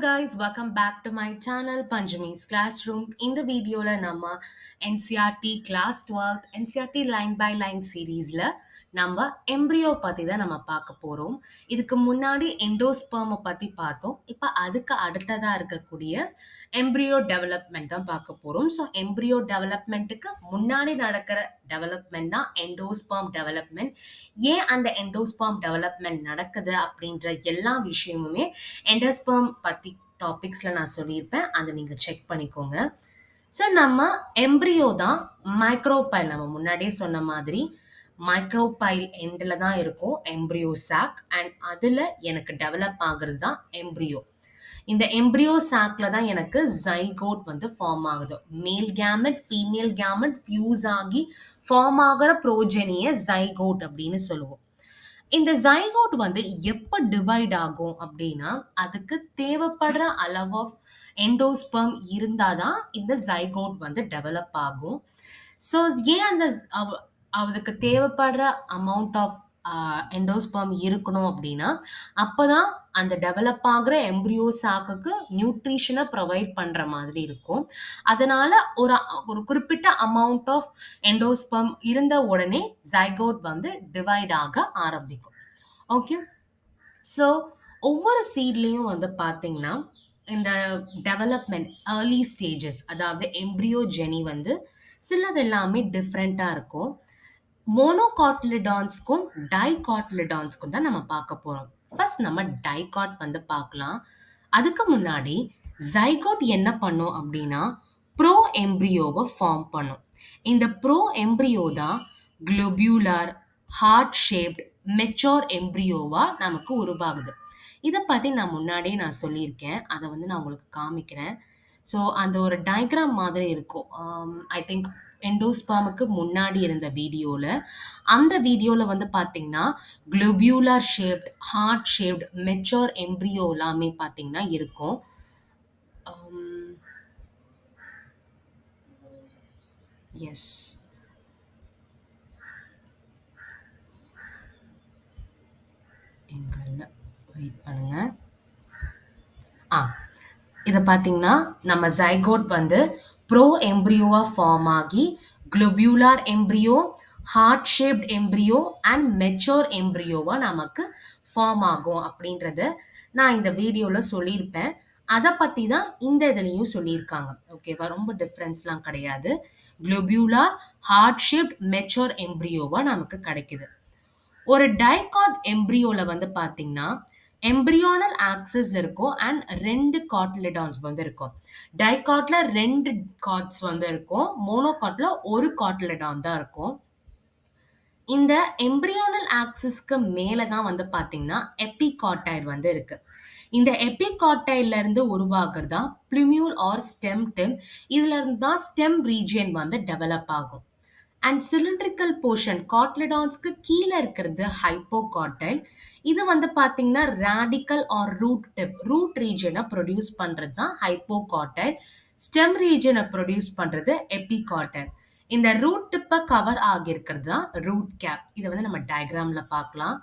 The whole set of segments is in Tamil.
guys, welcome back to my channel Panjami's Classroom. இந்த வீடியோல நம்ம NCERT Class 12 NCERT Line by Line சீரீஸ்ல நம்ம எம்ப்ரியோ பத்தி தான் நம்ம பார்க்க போறோம். இதுக்கு முன்னாடி எண்டோஸ்பெர்ம் பத்தி பார்த்தோம். இப்ப அதுக்கு அடுத்ததா இருக்கக்கூடிய எம்ப்ரியோ டெவலப்மெண்ட் தான் பார்க்க போறோம். ஸோ எம்ப்ரியோ டெவலப்மெண்ட்டுக்கு முன்னாடி நடக்கிற டெவலப்மெண்ட் தான் எண்டோஸ்பெர்ம் டெவலப்மெண்ட். ஏன் அந்த எண்டோஸ்பெர்ம் டெவலப்மெண்ட் நடக்குது அப்படின்ற எல்லா விஷயமுமே எண்டோஸ்பெர்ம் பத்தி டாபிக்ஸ்ல நான் சொல்லியிருப்பேன். அதை நீங்க செக் பண்ணிக்கோங்க. ஸோ நம்ம எம்ப்ரியோ தான் மைக்ரோபைல், நம்ம முன்னாடியே சொன்ன மாதிரி மைக்ரோபைல் எண்ட்ல தான் இருக்கும் எம்ப்ரியோ சாக். அண்ட் அதுல எனக்கு டெவலப் ஆகுறது தான் எம்ப்ரியோ. இந்த எம்ப்ரியோ சாக்ல தான் எனக்கு ஜைகோட் வந்து ஃபார்ம் ஆகுது. மேல் கேமெட் ஃபீமேல் கேமெட் ஃபியூஸ் ஆகி ஃபார்ம் ஆகிற ப்ரோஜெனியை ஜைகோட் அப்படின்னு சொல்லுவோம். இந்த ஜைகோட் வந்து எப்போ டிவைட் ஆகும் அப்படின்னா, அதுக்கு தேவைப்படுற அளவு ஆஃப் எண்டோஸ்பெர்ம் இருந்தாதான் இந்த ஜைகோட் வந்து டெவலப் ஆகும். ஸோ ஏன் அந்த அதுக்கு தேவைப்படுற அமௌண்ட் ஆஃப் எண்டோஸ்பெர்ம் இருக்கணும் அப்படின்னா, அப்பதான் அந்த டெவலப் ஆகுற எம்ப்ரியோ சாக்குக்கு நியூட்ரிஷனை ப்ரொவைட் பண்ற மாதிரி இருக்கும். அதனால ஒரு ஒரு குறிப்பிட்ட அமௌண்ட் ஆஃப் எண்டோஸ்பெர்ம் இருந்த உடனே ஜைகோட் வந்து டிவைட் ஆக ஆரம்பிக்கும். ஓகே, ஸோ ஒவ்வொரு சீட்லேயும் வந்து பார்த்தீங்கன்னா இந்த டெவலப்மெண்ட் ஏர்லி ஸ்டேஜஸ், அதாவது எம்ப்ரியோஜெனி வந்து சிலது எல்லாமே டிஃப்ரெண்ட்டாக இருக்கும். மோனோகாட்லிடான்ஸ்க்கும் டைகாட்லிடான்ஸ்க்கும் தான் நம்ம பார்க்க போகிறோம். ஃபர்ஸ்ட் நம்ம டைகாட் வந்து பார்க்கலாம். அதுக்கு முன்னாடி ஜைகோட் என்ன பண்ணும் அப்படின்னா ப்ரோ எம்ப்ரியோவை ஃபார்ம் பண்ணும். இந்த ப்ரோ எம்ப்ரியோ தான் குளோபியூலர் ஹார்ட் ஷேப்ட் மெச்சோர் எம்ப்ரியோவா நமக்கு உருவாகுது. இதை பற்றி நான் முன்னாடியே நான் சொல்லியிருக்கேன். அதை வந்து நான் உங்களுக்கு காமிக்கிறேன். ஸோ அந்த ஒரு டயக்ராம் மாதிரி இருக்கும். ஐ திங்க் எண்டோஸ்பெர்முக்கு முன்னாடி இருந்த வீடியோவில், அந்த வீடியோவில் வந்து பார்த்தீங்கன்னா globular shaped heart shaped mature embryo எல்லாமே பார்த்தீங்கன்னா இருக்கும். எஸ், எங்கல்ல வெயிட் பண்ணுங்க. இதை பார்த்தீங்கன்னா நம்ம ஜைகோட் வந்து ப்ரோ எம்ப்ரியோவா ஃபார்ம் ஆகி globular embryo, heart shaped embryo and mature எம்ப்ரியோவா நமக்கு ஃபார்ம் ஆகும் அப்படின்றத நான் இந்த வீடியோவில் சொல்லியிருப்பேன். அதை பற்றி தான் இந்த இதுலேயும் சொல்லியிருக்காங்க. ஓகேவா, ரொம்ப டிஃப்ரென்ஸ்லாம் கிடையாது. குளோபியூலர் ஹார்ட் ஷேப்ட் மெச்சோர் எம்ப்ரியோவா நமக்கு கிடைக்குது. ஒரு டைகாட் எம்ப்ரியோல வந்து பார்த்தீங்கன்னா எம்ப்ரியோனல் ஆக்சிஸ் இருக்கும் அண்ட் 2 காட்லிடான்ஸ் வந்து இருக்கும். டைகாட்ல 2 காட்ஸ் வந்து இருக்கும். மோனோகாட்ல ஒரு காட்லிடான் தான் இருக்கும். இந்த எம்ப்ரியோனல் ஆக்சிஸ்க்கு மேல தான் வந்து பார்த்தீங்கன்னா எபிகாட்டைல் வந்து இருக்கு. இந்த எபிகாட்டைல்ல இருந்து உருவாகிறது தான் பிளுமியூல் ஆர் ஸ்டெம் டிம். இதுல இருந்து தான் ஸ்டெம் ரீஜியன் வந்து டெவலப் ஆகும். அண்ட் சிலிண்ட்ரிக்கல் போர்ஷன் காட்லிடான்ஸ்க்கு கீழே இருக்கிறது ஹைப்போகாட்டைல். இது வந்து பார்த்தீங்கன்னா radical or root tip, root ரீஜனை ப்ரொடியூஸ் பண்ணுறது தான் ஹைப்போகாட்டைல். ஸ்டெம் ரீஜனை ப்ரொடியூஸ் பண்ணுறது எபிகாட்டைல். இந்த ரூட் டிப்பை கவர் ஆகியிருக்கிறது தான் ரூட் கேப். இதை வந்து நம்ம டயக்ராமில் பார்க்கலாம்.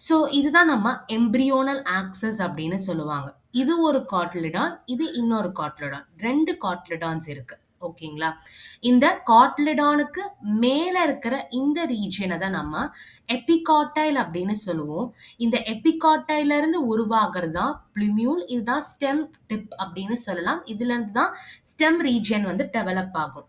ஸோ இதுதான் நம்ம எம்ப்ரியோனல் ஆக்சஸ் அப்படின்னு சொல்லுவாங்க. இது ஒரு காட்லிடான், இது இன்னொரு காட்லிடான். 2 காட்லிடான்ஸ் இருக்கு. ஓகேங்களா, இந்த காட்லிடானுக்கு மேல இருக்கிற இந்த ரீஜியனை தான் நம்ம எபிகாட்டைல் அப்படின்னு சொல்லுவோம். இந்த எபிகாட்டைல இருந்து உருவாகிறது தான் பிளுமியூல். இதுதான் ஸ்டெம் டிப் அப்படின்னு சொல்லலாம். இதுல இருந்து தான் ஸ்டெம் ரீஜியன் வந்து டெவலப் ஆகும்.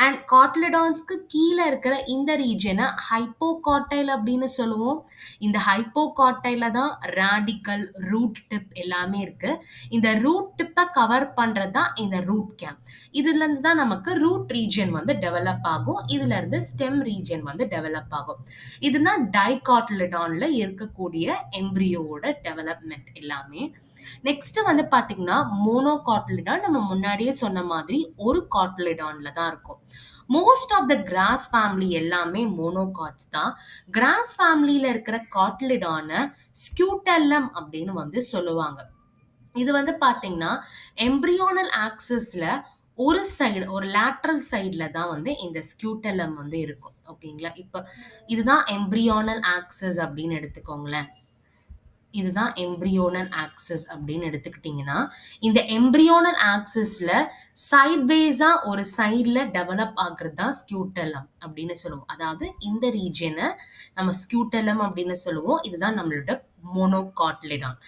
அண்ட் காட்லிடான்ஸ்க்கு கீழே இருக்கிற இந்த ரீஜனை ஹைப்போகாட்டைல் அப்படின்னு சொல்லுவோம். இந்த ஹைப்போகாட்டைல தான் ரேடிக்கல், ரூட் டிப் எல்லாமே இருக்கு. இந்த ரூட் டிப்பை கவர் பண்றது தான் இந்த ரூட் கேப். இதுல இருந்து தான் நமக்கு ரூட் ரீஜன் வந்து டெவலப் ஆகும். இதுல இருந்து ஸ்டெம் ரீஜன் வந்து டெவலப் ஆகும். இதுதான் டைகாட்லிடான்ல இருக்கக்கூடிய எம்ப்ரியோவோட டெவலப்மெண்ட் எல்லாமே. நெக்ஸ்ட் வந்து பாத்தீங்கன்னா மோனோகாட்லிடான், நம்ம முன்னாடியே சொன்ன மாதிரி ஒரு காட்லிடான்ல தான் இருக்கும். Most of the grass family எல்லாமே மோனோகாட்ஸ் தான். கிராஸ் ஃபேமிலியில இருக்கிற காட்லிடான ஸ்கியூட்டெல்லம் அப்படின்னு வந்து சொல்லுவாங்க. இது வந்து பாத்தீங்கன்னா எம்ப்ரியோனல் ஆக்சிஸ்ல ஒரு சைடு, ஒரு லேட்ரல் சைட்ல தான் வந்து இந்த ஸ்கியூட்டெல்லம் வந்து இருக்கும். ஓகேங்களா, இப்போ இதுதான் எம்ப்ரியோனல் ஆக்சிஸ் அப்படின்னு எடுத்துக்கோங்களேன். இதுதான் எம்ப்ரியோனல் ஆக்சிஸ் அப்படின்னு எடுத்துக்கிட்டிங்கன்னா, இந்த எம்ப்ரியோனல் ஆக்சிஸ்ல சைட்வேஸா ஒரு சைட்ல டெவலப் ஆகுறது தான் ஸ்க்யூட்டலம் அப்படின்னு சொல்லுவோம். அதாவது இந்த ரீஜியன நம்ம ஸ்க்யூட்டலம் அப்படின்னு சொல்லுவோம். இதுதான் நம்மளோட மோனோகாட்லிடான்.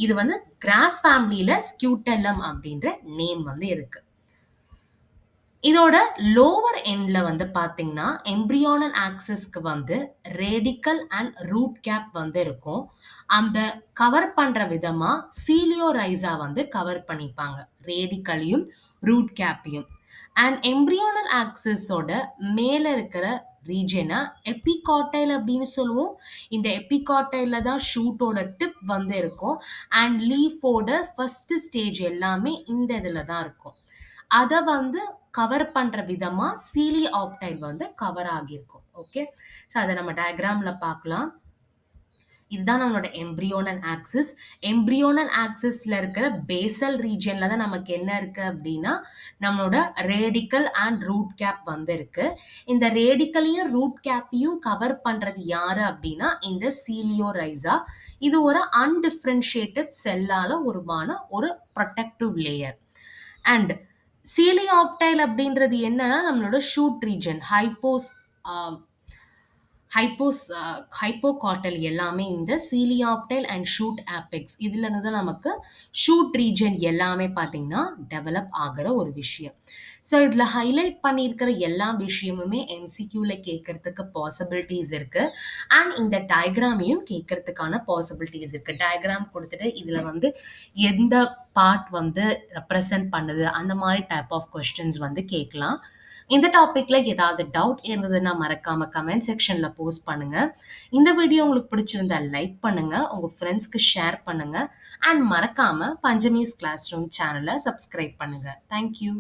இது வந்து கிராஸ் ஃபேமிலியில ஸ்க்யூட்டலம் அப்படின்ற நேம் வந்து இருக்கு. இதோட லோவர் எண்ட்ல வந்து பாத்தீங்கன்னா எம்ப்ரியோனல் ஆக்சிஸ்க்கு வந்து ரேடிக்கல் அண்ட் ரூட் கேப் வந்து இருக்கும். அந்த கவர் பண்ற விதமா சீலியோரைசா வந்து கவர் பண்ணிப்பாங்க, ரேடிக்கலையும் ரூட் கேப்பையும். அண்ட் எம்ப்ரியோனல் ஆக்சிஸோட மேல இருக்கிற ரீஜனை எபிகாட்டைல் அப்படின்னு சொல்லுவோம். இந்த எபிகாட்டைல தான் ஷூட்டோட டிப் வந்து இருக்கும். அண்ட் லீஃபோட ஃபர்ஸ்ட் ஸ்டேஜ் எல்லாமே இந்த இதுல தான் இருக்கும். அத வந்து கவர் பண்ற விதமா சீலி ஆக்டைல் வந்து கவர் ஆகியிருக்கும். ஓகே. ஸோ அத நம்ம டயகிராம்ல பார்க்கலாம். இதுதான் நம்மளோட எம்ப்ரியோனல் ஆக்சிஸ். எம்ப்ரியோனல் ஆக்சிஸ்ல இருக்கிற பேசல் ரீஜியன்ல தான் நமக்கு என்ன இருக்கு அப்படின்னா நம்மளோட ரேடிக்கல் அண்ட் ரூட் கேப் வந்து இருக்கு. இந்த ரேடிக்கலையும் ரூட் கேப்பையும் கவர் பண்றது யாரு அப்படின்னா இந்த சீலியோரைசா. இது ஒரு அன்டிஃபரன்ஷியேட்டட் செல்லால உருவான ஒரு ப்ரொடெக்டிவ் லேயர். அண்ட் சீலியாப்டைல் அப்படின்றது என்னன்னா நம்மளோட ஷூட் ரீஜன் ஹைப்போகாட்டல் எல்லாமே இந்த சீலியாப்டைல் அண்ட் ஷூட் ஆபெக்ஸ் இதுல இருந்து தான் நமக்கு ஷூட் ரீஜன் எல்லாமே பார்த்தீங்கன்னா டெவலப் ஆகிற ஒரு விஷயம். ஸோ இதில் ஹைலைட் பண்ணியிருக்கிற எல்லா விஷயமுமே எம்சிக்யூவில் கேட்கறதுக்கு பாசிபிலிட்டிஸ் இருக்கு. அண்ட் இந்த டயக்ராமையும் கேட்கறதுக்கான பாசிபிலிட்டிஸ் இருக்கு. டயக்ராம் கொடுத்துட்டு இதில் வந்து எந்த பார்ட் வந்து ரெப்ரசன்ட் பண்ணுது அந்த மாதிரி டைப் ஆஃப் கொஸ்டின்ஸ் வந்து கேட்கலாம். இந்த டாபிக்ல ஏதாவது டவுட் இருந்ததுன்னா மறக்காம கமெண்ட் செக்ஷன்ல போஸ்ட் பண்ணுங்க. இந்த வீடியோ உங்களுக்கு பிடிச்சிருந்தா லைக் பண்ணுங்க, உங்க ஃப்ரெண்ட்ஸ்க்கு ஷேர் பண்ணுங்க. அண்ட் மறக்காம பஞ்சமிஸ் கிளாஸ் ரூம் சேனலை சப்ஸ்கிரைப் பண்ணுங்க. தேங்க்யூ.